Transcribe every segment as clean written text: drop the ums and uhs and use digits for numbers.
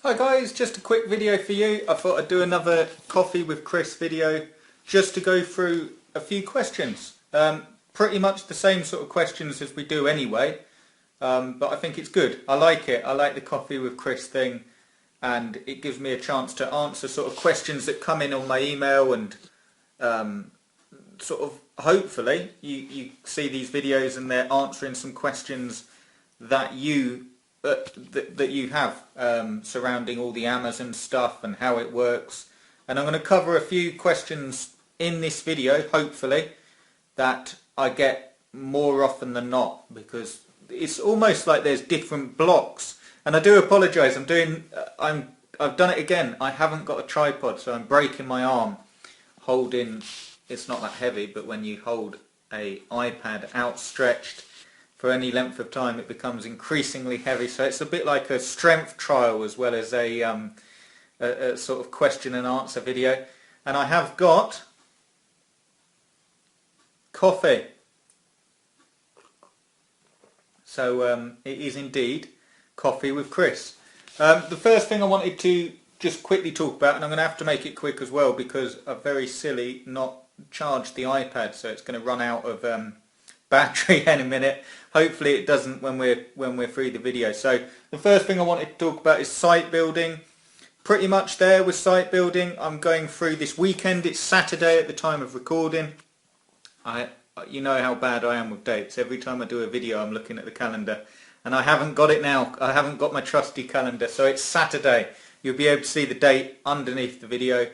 Hi guys, just a quick video for you. I thought I'd do another Coffee with Chris video just to go through a few questions. Pretty much the same sort of questions as we do anyway, but I think it's good. I like it. I like the Coffee with Chris thing, and it gives me a chance to answer sort of questions that come in on my email, and sort of hopefully you see these videos and they're answering some questions that you have surrounding all the Amazon stuff and how it works. And I'm going to cover a few questions in this video, hopefully, that I get more often than not, because it's almost like there's different blocks. And I do apologise. I've done it again. I haven't got a tripod, so I'm breaking my arm holding. It's not that heavy, but when you hold a iPad outstretched for any length of time, it becomes increasingly heavy. So it's a bit like a strength trial as well as a sort of question and answer video. And I have got coffee. So it is indeed Coffee with Chris. The first thing I wanted to just quickly talk about, and I'm going to have to make it quick as well because I've very silly not charged the iPad, so it's going to run out of battery in a minute. Hopefully it doesn't when we're through the video. So the first thing I wanted to talk about is site building. Pretty much there with site building. I'm going through this weekend. It's Saturday at the time of recording. You know how bad I am with dates. Every time I do a video I'm looking at the calendar, and I haven't got it now. I haven't got my trusty calendar. So it's Saturday. You'll be able to see the date underneath the video.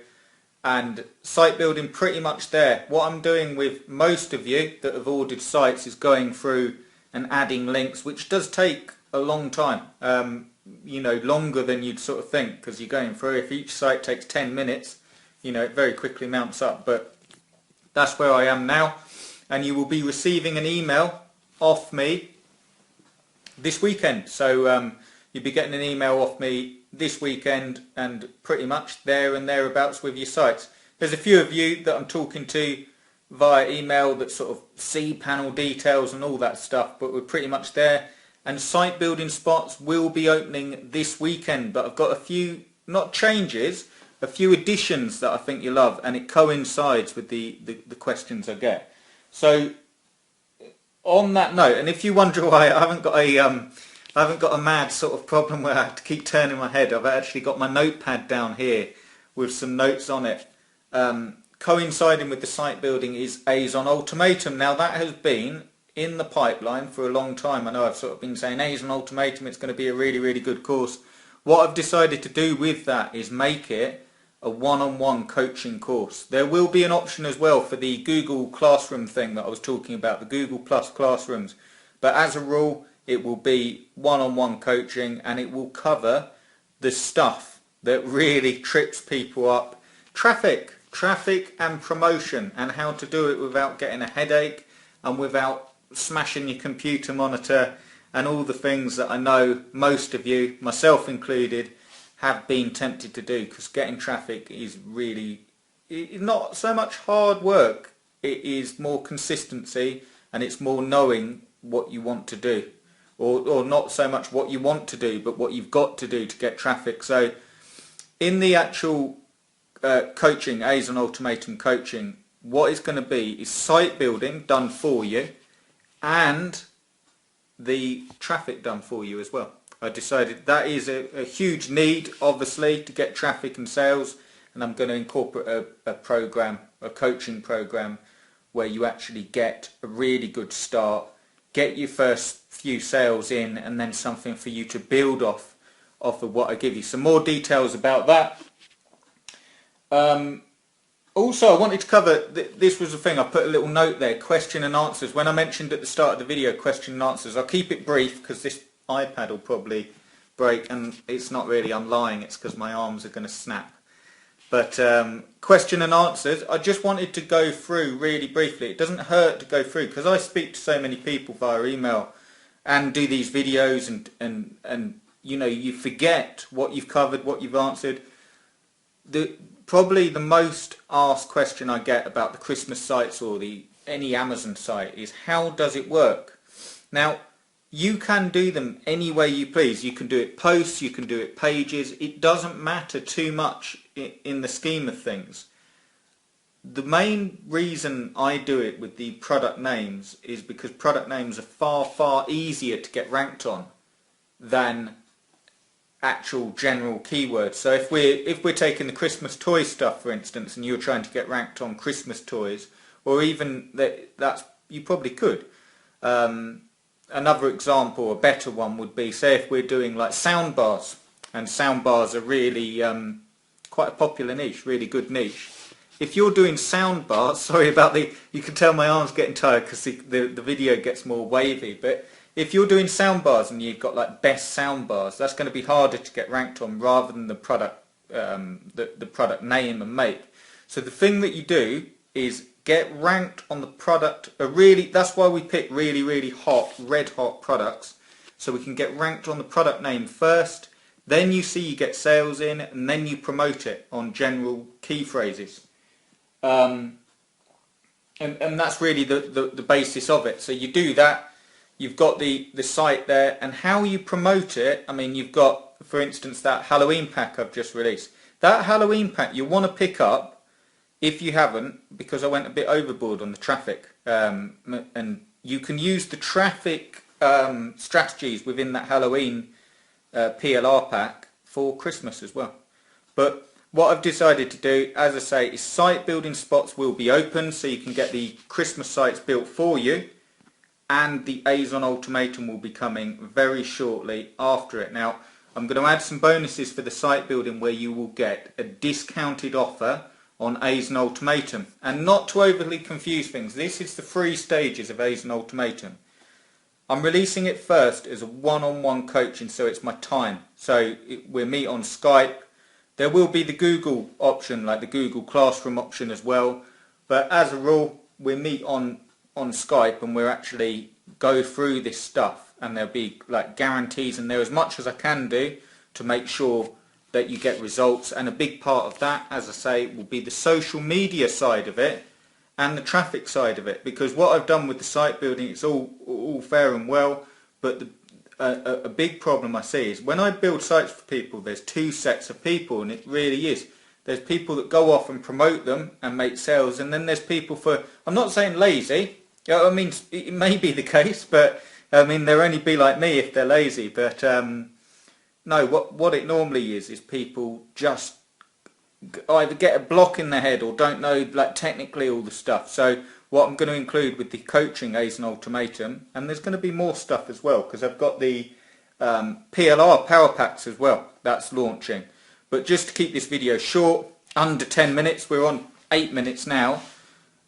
And site building pretty much there. What I'm doing with most of you that have ordered sites is going through and adding links, which does take a long time. You know, longer than you'd sort of think, because you're going through. If each site takes 10 minutes, you know, it very quickly mounts up. But that's where I am now. And you will be receiving an email off me this weekend. So you'll be getting an email off me this weekend, and pretty much there and thereabouts with your sites. There's a few of you that I'm talking to via email that sort of see panel details and all that stuff, but we're pretty much there. And site building spots will be opening this weekend, but I've got a few, not changes, a few additions that I think you love, and it coincides with the questions I get. So on that note, and if you wonder why I haven't got a mad sort of problem where I have to keep turning my head, I've actually got my notepad down here with some notes on it. Coinciding with the site building is Azon Ultimatum. Now that has been in the pipeline for a long time. I know I've sort of been saying Azon Ultimatum, it's going to be a really, really good course. What I've decided to do with that is make it a one-on-one coaching course. There will be an option as well for the Google Classroom thing that I was talking about, the Google Plus Classrooms. But as a rule, it will be one-on-one coaching, and it will cover the stuff that really trips people up. Traffic and promotion, and how to do it without getting a headache and without smashing your computer monitor, and all the things that I know most of you, myself included, have been tempted to do, because getting traffic is really not so much hard work. It is more consistency, and it's more knowing what you want to do. Or not so much what you want to do, but what you've got to do to get traffic. So in the actual coaching, Azon Ultimatum coaching, what it's going to be is site building done for you and the traffic done for you as well. I decided that is a huge need, obviously, to get traffic and sales, and I'm going to incorporate a program, a coaching program, where you actually get a really good start, get your first few sales in, and then something for you to build off of what I give you. Some more details about that. Also, I wanted to cover, this was the thing, I put a little note there, question and answers. When I mentioned at the start of the video, question and answers, I'll keep it brief because this iPad will probably break, and it's not really, I'm lying, it's because my arms are going to snap. But question and answers, I just wanted to go through really briefly. It doesn't hurt to go through, because I speak to so many people via email and do these videos, and you know, you forget what you've covered, what you've answered. Probably the most asked question I get about the Christmas sites or any Amazon site is, how does it work? Now, you can do them any way you please. You can do it posts, you can do it pages. It doesn't matter too much in the scheme of things. The main reason I do it with the product names is because product names are far, far easier to get ranked on than actual general keywords. So if we're taking the Christmas toy stuff, for instance, and you're trying to get ranked on Christmas toys, or even that's you probably could. Another example, a better one, would be, say, if we're doing like sound bars, and sound bars are really quite a popular niche, really good niche. If you're doing sound bars, sorry about you can tell my arm's getting tired because the video gets more wavy, but if you're doing sound bars and you've got like best sound bars, that's going to be harder to get ranked on rather than the product the product name and make. So the thing that you do is get ranked on the product. That's why we pick really hot, red hot products, so we can get ranked on the product name first. Then you see you get sales in, and then you promote it on general key phrases. And that's really the basis of it. So you do that. You've got the site there, and how you promote it. I mean, you've got, for instance, that Halloween pack I've just released. That Halloween pack you want to pick up if you haven't, because I went a bit overboard on the traffic. And you can use the traffic strategies within that Halloween PLR pack for Christmas as well. But what I've decided to do, as I say, is site building spots will be open, so you can get the Christmas sites built for you. And the ASON Ultimatum will be coming very shortly after it. Now, I'm going to add some bonuses for the site building where you will get a discounted offer on ASON Ultimatum. And not to overly confuse things, this is the 3 stages of ASON Ultimatum. I'm releasing it first as a one-on-one coaching, so it's my time. So we'll meet on Skype. There will be the Google option, like the Google Classroom option as well. But as a rule, we meet on Skype and we'll actually go through this stuff, and there'll be like guarantees in there as much as I can do to make sure that you get results. And a big part of that, as I say, will be the social media side of it and the traffic side of it, because what I've done with the site building, it's all fair and well, but a big problem I see is when I build sites for people, there's 2 sets of people, and it really is. There's people that go off and promote them and make sales, and then there's people I'm not saying lazy, I mean, it may be the case, but I mean, they'll only be like me if they're lazy. But no, what it normally is people just either get a block in their head or don't know, like, technically all the stuff. So what I'm going to include with the coaching ASON Ultimatum, and there's going to be more stuff as well, because I've got the PLR Power Packs as well, that's launching. But just to keep this video short, under 10 minutes, we're on 8 minutes now.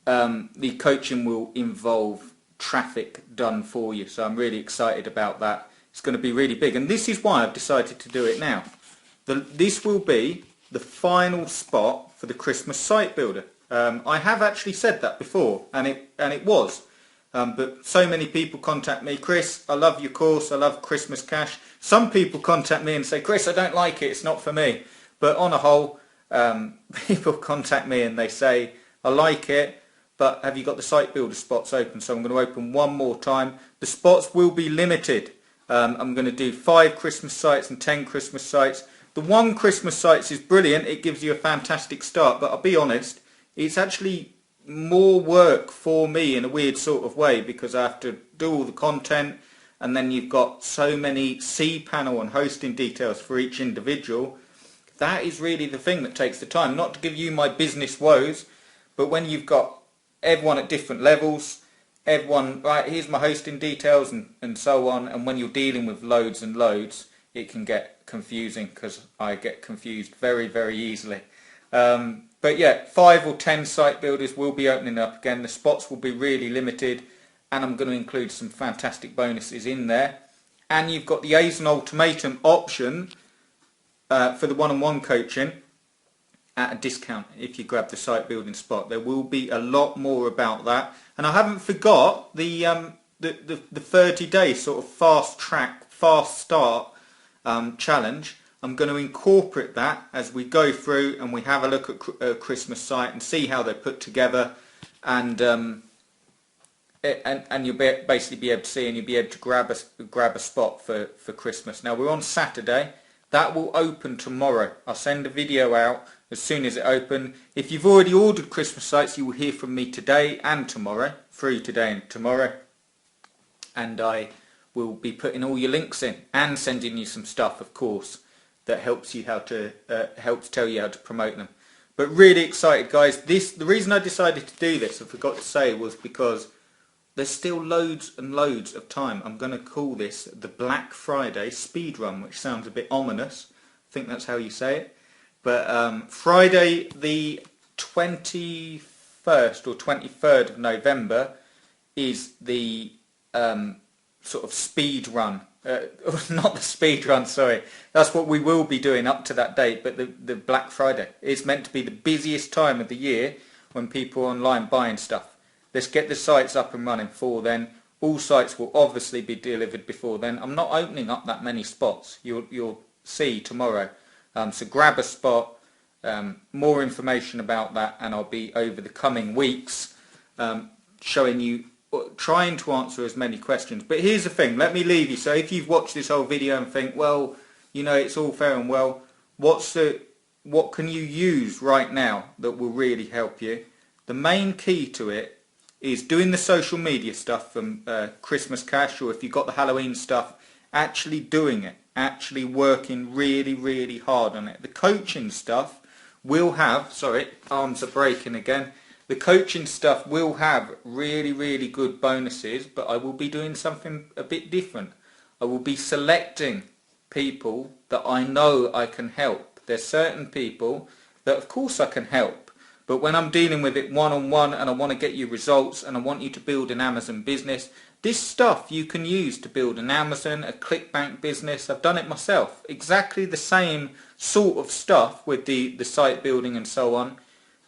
The coaching will involve traffic done for you, so I'm really excited about that. It's going to be really big, and this is why I've decided to do it now. This will be the final spot for the Christmas site builder. I have actually said that before, and it was, but so many people contact me, Chris, I love your course, I love Christmas Cash. Some people contact me and say, Chris, I don't like it, it's not for me. But on a whole, people contact me and they say, I like it, but have you got the site builder spots open? So I'm going to open one more time. The spots will be limited. I'm going to do 5 Christmas sites and 10 Christmas sites. The 1 Christmas sites is brilliant. It gives you a fantastic start, but I'll be honest, it's actually more work for me in a weird sort of way, because I have to do all the content, and then you've got so many cPanel and hosting details for each individual. That is really the thing that takes the time. Not to give you my business woes, but when you've got everyone at different levels, everyone, right, here's my hosting details and so on, and when you're dealing with loads and loads, it can get confusing, because I get confused very, very easily. But yeah, 5 or 10 site builders will be opening up again. The spots will be really limited, and I'm going to include some fantastic bonuses in there. And you've got the ASON Ultimatum option for the one-on-one coaching at a discount if you grab the site building spot. There will be a lot more about that, and I haven't forgot the 30-day sort of fast track, fast start challenge. I'm going to incorporate that as we go through and we have a look at a Christmas site and see how they're put together, and and you'll basically be able to see, and you'll be able to grab a spot for Christmas. Now we're on Saturday. That will open tomorrow. I'll send a video out as soon as it opens. If you've already ordered Christmas sites, you will hear from me today and tomorrow, free today and tomorrow, and I will be putting all your links in and sending you some stuff, of course, that helps you helps tell you how to promote them. But really excited, guys. The reason I decided to do this, I forgot to say, was because there's still loads and loads of time. I'm going to call this the Black Friday speed run, which sounds a bit ominous. I think that's how you say it. But Friday the 21st or 23rd of November is the sort of speed run. Not the speed run, sorry. That's what we will be doing up to that date, but the Black Friday. It's meant to be the busiest time of the year when people are online buying stuff. Let's get the sites up and running for then. All sites will obviously be delivered before then. I'm not opening up that many spots. You'll see tomorrow. So grab a spot. More information about that, and I'll be over the coming weeks showing you, trying to answer as many questions. But here's the thing. Let me leave you. So if you've watched this whole video and think, well, you know, it's all fair and well, what can you use right now that will really help you? The main key to it is doing the social media stuff from Christmas Cash, or if you've got the Halloween stuff, actually doing it, actually working really, really hard on it. The coaching stuff will have, sorry, arms are breaking again, the coaching stuff will have really, really good bonuses, but I will be doing something a bit different. I will be selecting people that I know I can help. There's certain people that of course I can help. But when I'm dealing with it one-on-one and I want to get you results and I want you to build an Amazon business, this stuff you can use to build an Amazon, a ClickBank business. I've done it myself. Exactly the same sort of stuff with the site building and so on.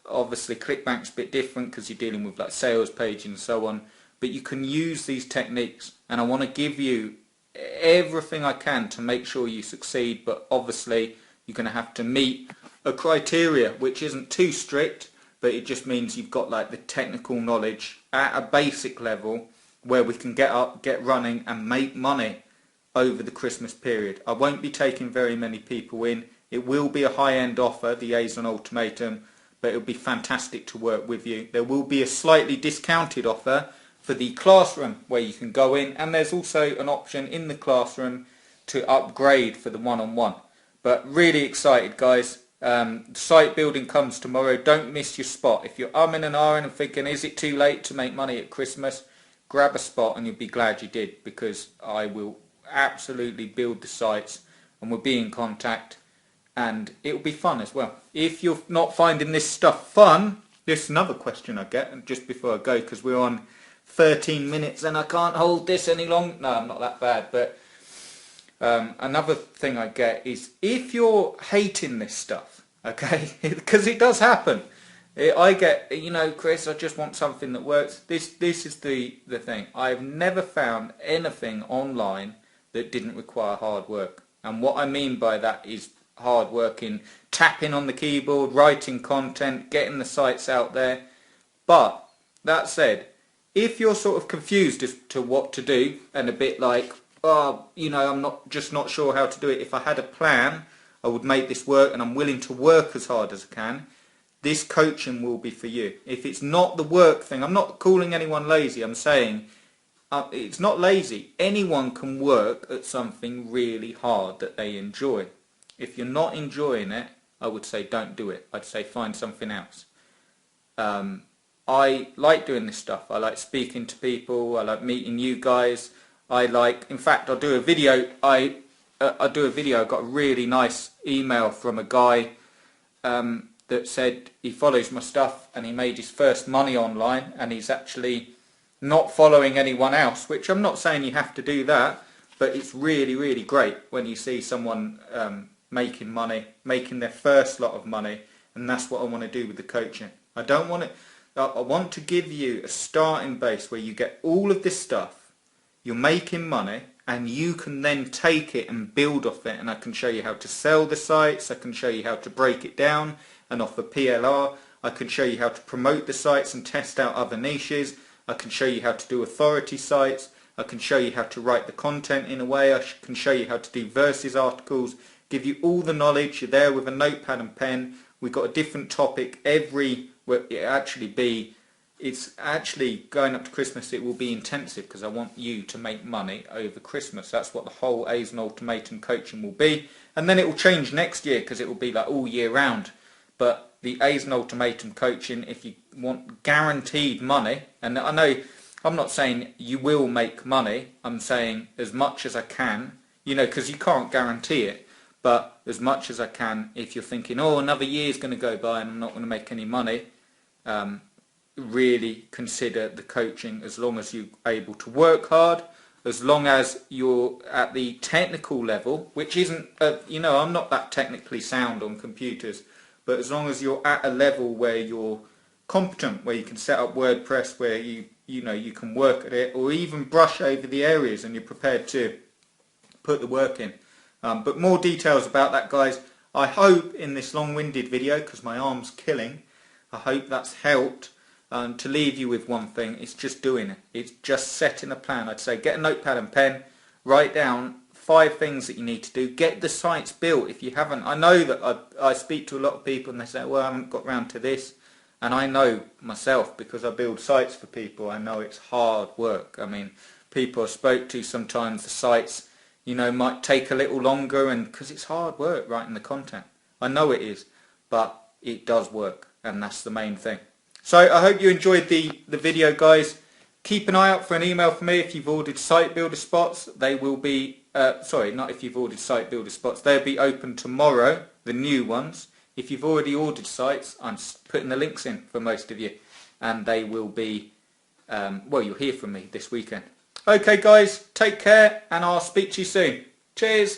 Obviously ClickBank's a bit different because you're dealing with like sales page and so on. But you can use these techniques, and I want to give you everything I can to make sure you succeed. But obviously you're going to have to meet a criteria which isn't too strict, but it just means you've got like the technical knowledge at a basic level where we can get running and make money over the Christmas period. I won't be taking very many people in. It will be a high-end offer, the Azon Ultimatum, but it'll be fantastic to work with you. There will be a slightly discounted offer for the classroom where you can go in, and there's also an option in the classroom to upgrade for the one-on-one. But really excited, guys. Site building comes tomorrow. Don't miss your spot. If you're umming and ahhing and thinking, is it too late to make money at Christmas, grab a spot and you'll be glad you did, because I will absolutely build the sites and we'll be in contact, and it'll be fun as well. If you're not finding this stuff fun, this is another question I get just before I go, because we're on 13 minutes and I can't hold this any longer. No, I'm not that bad, but another thing I get is, if you're hating this stuff, okay, because it does happen, I get, you know, Chris, I just want something that works. This is the thing. I've never found anything online that didn't require hard work. And what I mean by that is hard work in tapping on the keyboard, writing content, getting the sites out there. But that said, if you're sort of confused as to what to do and a bit like, oh, you know, I'm not sure how to do it. If I had a plan, I would make this work, and I'm willing to work as hard as I can. This coaching will be for you. If it's not the work thing, I'm not calling anyone lazy. I'm saying it's not lazy. Anyone can work at something really hard that they enjoy. If you're not enjoying it, I would say don't do it. I'd say find something else. I like doing this stuff. I like speaking to people. I like meeting you guys. In fact, I'll do a video. I got a really nice email from a guy that said he follows my stuff and he made his first money online, and he's actually not following anyone else, which I'm not saying you have to do that, but it's really, really great when you see someone making money, making their first lot of money, and that's what I want to do with the coaching. I want to give you a starting base where you get all of this stuff, you're making money, and you can then take it and build off it, and I can show you how to sell the sites, I can show you how to break it down and offer PLR, I can show you how to promote the sites and test out other niches, I can show you how to do authority sites. I can show you how to write the content in a way. I can show you how to do versus articles, give you all the knowledge. You're there with a notepad and pen. We've got a different topic every, well, it's actually going up to Christmas, it will be intensive because I want you to make money over Christmas. That's what the whole A's and Ultimatum coaching will be. And then it will change next year because it will be like all year round. But the A's and Ultimatum coaching, if you want guaranteed money, and I know I'm not saying you will make money, I'm saying as much as I can, you know, because you can't guarantee it, but as much as I can. If you're thinking, oh, another year's going to go by and I'm not going to make any money, really consider the coaching as long as you're able to work hard, as long as you're at the technical level, which isn't, you know, I'm not that technically sound on computers, but as long as you're at a level where you're competent, where you can set up WordPress, where you know you can work at it, or even brush over the areas and you're prepared to put the work in. But more details about that, guys, I hope in this long-winded video, because my arm's killing, I hope that's helped. To leave you with one thing, it's just doing it. It's just setting a plan. I'd say get a notepad and pen, write down 5 things that you need to do, get the sites built if you haven't. I know that I speak to a lot of people and they say, well, I haven't got round to this. And I know myself, because I build sites for people, I know it's hard work. I mean, people I spoke to, sometimes the sites, you know, might take a little longer, and because it's hard work writing the content. I know it is, but it does work, and that's the main thing. So I hope you enjoyed the video, guys. Keep an eye out for an email from me if you've ordered Site Builder Spots. They will be, sorry, not if you've ordered Site Builder Spots. They'll be open tomorrow, the new ones. If you've already ordered sites, I'm putting the links in for most of you. And they will be, well, you'll hear from me this weekend. Okay, guys, take care, and I'll speak to you soon. Cheers.